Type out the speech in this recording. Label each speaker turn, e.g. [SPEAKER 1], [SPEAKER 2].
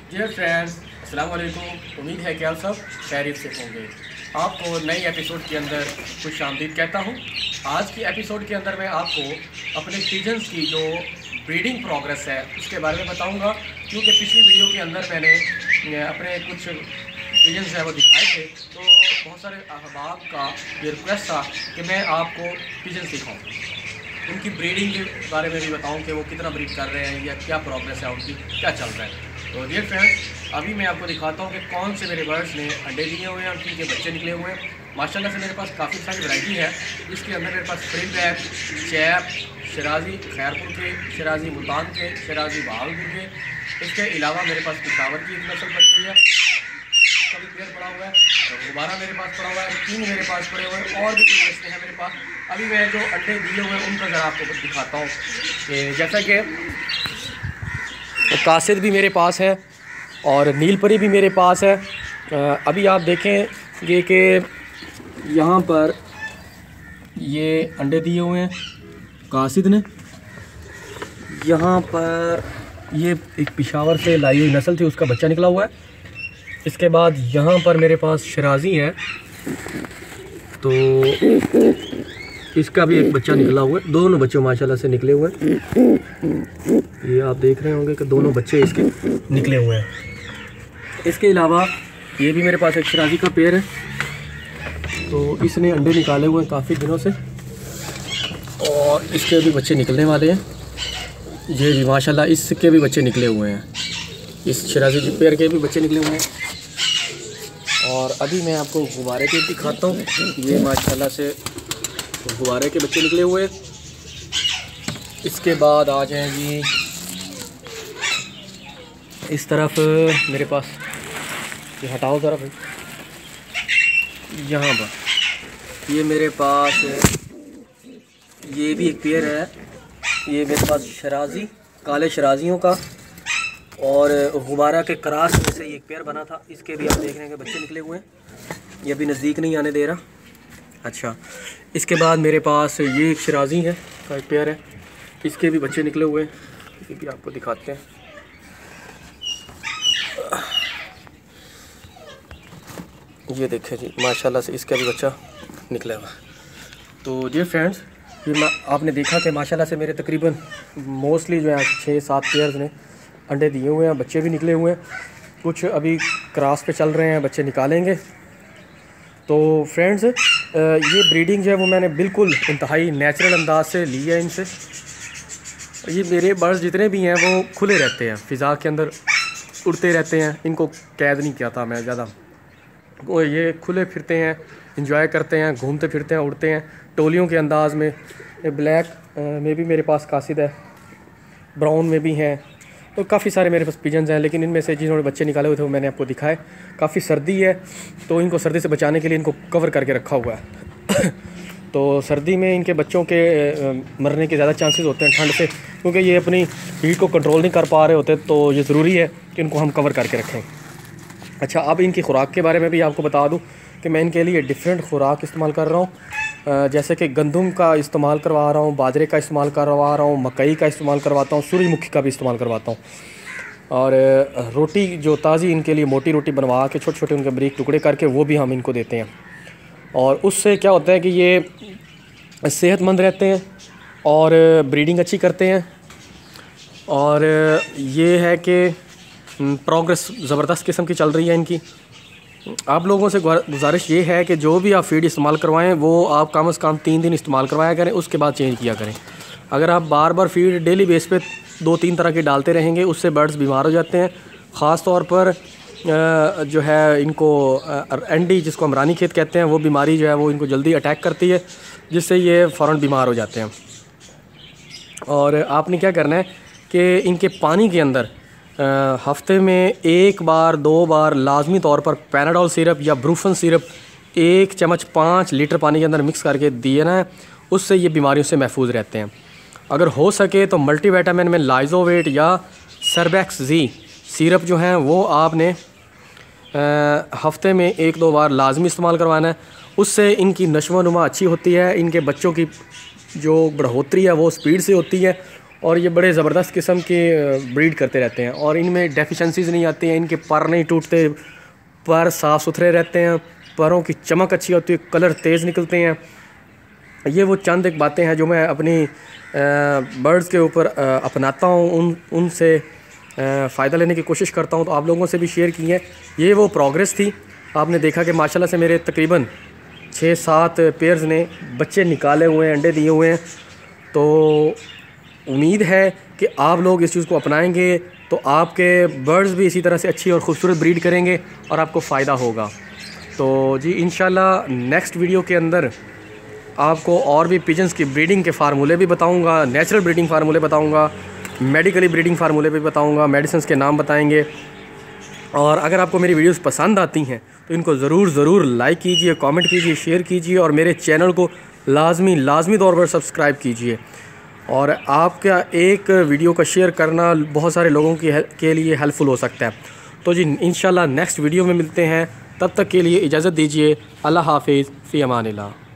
[SPEAKER 1] Dear friends, अस्सलाम वालेकुम। उम्मीद है कि आप सब खैरियत से होंगे। आपको नई एपिसोड के अंदर खुश आमदीद कहता हूँ। आज की एपिसोड के अंदर मैं आपको अपने पिजन्स की जो ब्रीडिंग प्रोग्रेस है उसके बारे में बताऊँगा, क्योंकि पिछली वीडियो के अंदर मैंने अपने कुछ पिजन्स है वो दिखाए थे, तो बहुत सारे अहबाब का ये रिक्वेस्ट था कि मैं आपको पिजन्स दिखाऊँ, उनकी ब्रीडिंग के बारे में भी बताऊं कि वो कितना ब्रीड कर रहे हैं या क्या प्रोग्रेस है उनकी, क्या चल रहा है। तो डियर फ्रेंड्स, अभी मैं आपको दिखाता हूं कि कौन से मेरे बर्ड्स ने अंडे दिए हुए हैं, उनके बच्चे निकले हुए हैं। माशाल्लाह से मेरे पास काफ़ी सारी वैरायटी है। इसके अंदर मेरे पास फ्री बैक, चैप, शराजी खैरपुर के, शराजी मुल्तान के, शराजी बहावलपुर के, इसके अलावा मेरे पास पिशावर की एक नस्ल पड़ी हुई है, कभी पेयर पड़ा हुआ है, गुब्बारा मेरे पास पड़ा हुआ है, तीन मेरे पास पड़े हुए हैं, और भी कुछ नस्लें हैं मेरे पास। अभी मैं जो अंडे दिए हुए हैं उनका ज़रा आपको कुछ दिखाता हूँ कि जैसा कि कासिद भी मेरे पास है और नीलपरी भी मेरे पास है। अभी आप देखेंगे कि यहाँ पर ये अंडे दिए हुए हैं कासिद ने। यहाँ पर ये एक पिशावर से लाई हुई नस्ल थी, उसका बच्चा निकला हुआ है। इसके बाद यहाँ पर मेरे पास शराजी है, तो इसका भी एक बच्चा निकला हुआ है। दोनों बच्चे माशाल्लाह से निकले हुए हैं। ये आप देख रहे होंगे कि दोनों बच्चे इसके निकले हुए हैं। इसके अलावा ये भी मेरे पास एक शराजी का पेयर है, तो इसने अंडे निकाले हुए हैं काफ़ी दिनों से, और इसके भी बच्चे निकलने वाले हैं। ये भी माशाल्लाह इसके भी बच्चे निकले हुए हैं, इस शराजी पेयर के भी बच्चे निकले हुए हैं। और अभी मैं आपको गुब्बारे के दिखाता हूँ। ये माशाल्लाह से गुब्बारे के बच्चे निकले हुए हैं। इसके बाद आ जाए जी इस तरफ, मेरे पास ये हटाओ ज़रा भाई, यहाँ पर ये मेरे पास ये भी एक पेयर है। ये मेरे पास शराजी, काले शराजियों का और गुब्बारा के क्रास में से एक पेयर बना था। इसके भी आप देख रहे हैं कि बच्चे निकले हुए हैं। ये भी नज़दीक नहीं आने दे रहा। अच्छा, इसके बाद मेरे पास ये एक शराजी है का एक पेयर है, इसके भी बच्चे निकले हुए हैं। ये भी आपको दिखाते हैं। ये देखें जी, माशाल्लाह से इसका भी बच्चा निकला हुआ। तो डियर फ्रेंड्स, ये आपने देखा कि माशाल्लाह से मेरे तकरीबन मोस्टली जो है 6-7 पेयर्स ने अंडे दिए हुए हैं, बच्चे भी निकले हुए हैं। कुछ अभी क्रॉस पे चल रहे हैं, बच्चे निकालेंगे। तो फ्रेंड्स, ये ब्रीडिंग जो है वो मैंने बिल्कुल इंतहाई नेचुरल अंदाज से ली है इनसे। ये मेरे बर्ड्स जितने भी हैं वो खुले रहते हैं, फ़िज़ा के अंदर उड़ते रहते हैं। इनको कैद नहीं किया था मैं ज़्यादा, वो ये खुले फिरते हैं, इंजॉय करते हैं, घूमते फिरते हैं, उड़ते हैं टोलियों के अंदाज़ में। ब्लैक में भी मेरे पास कासिद है, ब्राउन में भी हैं, तो काफ़ी सारे मेरे पास पिजन्स हैं। लेकिन इनमें से जिन्होंने बच्चे निकाले हुए थे वो मैंने आपको दिखाए। काफ़ी सर्दी है, तो इनको सर्दी से बचाने के लिए इनको कवर करके रखा हुआ है। तो सर्दी में इनके बच्चों के मरने के ज़्यादा चांसेस होते हैं ठंड से, क्योंकि ये अपनी हीट को कंट्रोल नहीं कर पा रहे होते। तो ये ज़रूरी है कि इनको हम कवर करके रखें। अच्छा, अब इनकी खुराक के बारे में भी आपको बता दूँ कि मैं इनके लिए डिफरेंट खुराक इस्तेमाल कर रहा हूँ। जैसे कि गंदम का इस्तेमाल करवा रहा हूँ, बाजरे का इस्तेमाल करवा रहा हूँ, मकई का इस्तेमाल करवाता हूँ, सूरजमुखी का भी इस्तेमाल करवाता हूँ। और रोटी जो ताज़ी इनके लिए मोटी रोटी बनवा के छोटे छोटे उनके बारीक टुकड़े करके वो भी हम इनको देते हैं। और उससे क्या होता है कि ये सेहतमंद रहते हैं और ब्रीडिंग अच्छी करते हैं। और ये है कि प्रोग्रेस ज़बरदस्त किस्म की चल रही है इनकी। आप लोगों से गुजारिश ये है कि जो भी आप फीड इस्तेमाल करवाएं वो आप कम से कम 3 दिन इस्तेमाल करवाया करें, उसके बाद चेंज किया करें। अगर आप बार बार फीड डेली बेस पे 2-3 तरह की डालते रहेंगे, उससे बर्ड्स बीमार हो जाते हैं। ख़ास तौर पर जो है इनको एंडी, जिसको हम रानी खेत कहते हैं, वो बीमारी जो है वो इनको जल्दी अटैक करती है, जिससे ये फ़ौरन बीमार हो जाते हैं। और आपने क्या करना है कि इनके पानी के अंदर हफ्ते में 1 बार 2 बार लाजमी तौर पर पैनाडोल सिरप या ब्रूफन सिरप 1 चम्मच 5 लीटर पानी के अंदर मिक्स करके दिए ना, उससे ये बीमारियों से महफूज रहते हैं। अगर हो सके तो मल्टीविटामिन में लाइजोवेट या सर्बैक्स जी सिरप जो हैं वो आपने हफ्ते में 1-2 बार लाजमी इस्तेमाल करवाना है। उससे इनकी नशो नुमा अच्छी होती है, इनके बच्चों की जो बढ़ोतरी है वो स्पीड से होती है, और ये बड़े ज़बरदस्त किस्म के ब्रीड करते रहते हैं और इनमें डेफिशिएंसीज़ नहीं आती हैं, इनके पर नहीं टूटते, पर साफ़ सुथरे रहते हैं, परों की चमक अच्छी होती है, कलर तेज़ निकलते हैं। ये वो चंद एक बातें हैं जो मैं अपनी बर्ड्स के ऊपर अपनाता हूँ, उनसे फ़ायदा लेने की कोशिश करता हूँ, तो आप लोगों से भी शेयर की है। ये वो प्रोग्रेस थी। आपने देखा कि माशाल्लाह से मेरे तकरीबन 6-7 पेयर्स ने बच्चे निकाले हुए हैं, अंडे दिए हुए हैं। तो उम्मीद है कि आप लोग इस चीज़ को अपनाएंगे तो आपके बर्ड्स भी इसी तरह से अच्छी और ख़ूबसूरत ब्रीड करेंगे और आपको फ़ायदा होगा। तो जी इंशाल्लाह नेक्स्ट वीडियो के अंदर आपको और भी पिजन्स की ब्रीडिंग के फार्मूले भी बताऊंगा, नेचुरल ब्रीडिंग फार्मूले बताऊंगा, मेडिकली ब्रीडिंग फार्मूले भी बताऊंगा, मेडिसिन के नाम बताएंगे। और अगर आपको मेरी वीडियोस पसंद आती हैं तो इनको ज़रूर लाइक कीजिए, कमेंट कीजिए, शेयर कीजिए और मेरे चैनल को लाजमी तौर पर सब्सक्राइब कीजिए। और आपका एक वीडियो का शेयर करना बहुत सारे लोगों के लिए हेल्पफुल हो सकता है। तो जी इंशाल्लाह नेक्स्ट वीडियो में मिलते हैं, तब तक के लिए इजाज़त दीजिए। अल्लाह हाफिज़, फ़ी अमानिल्लाह।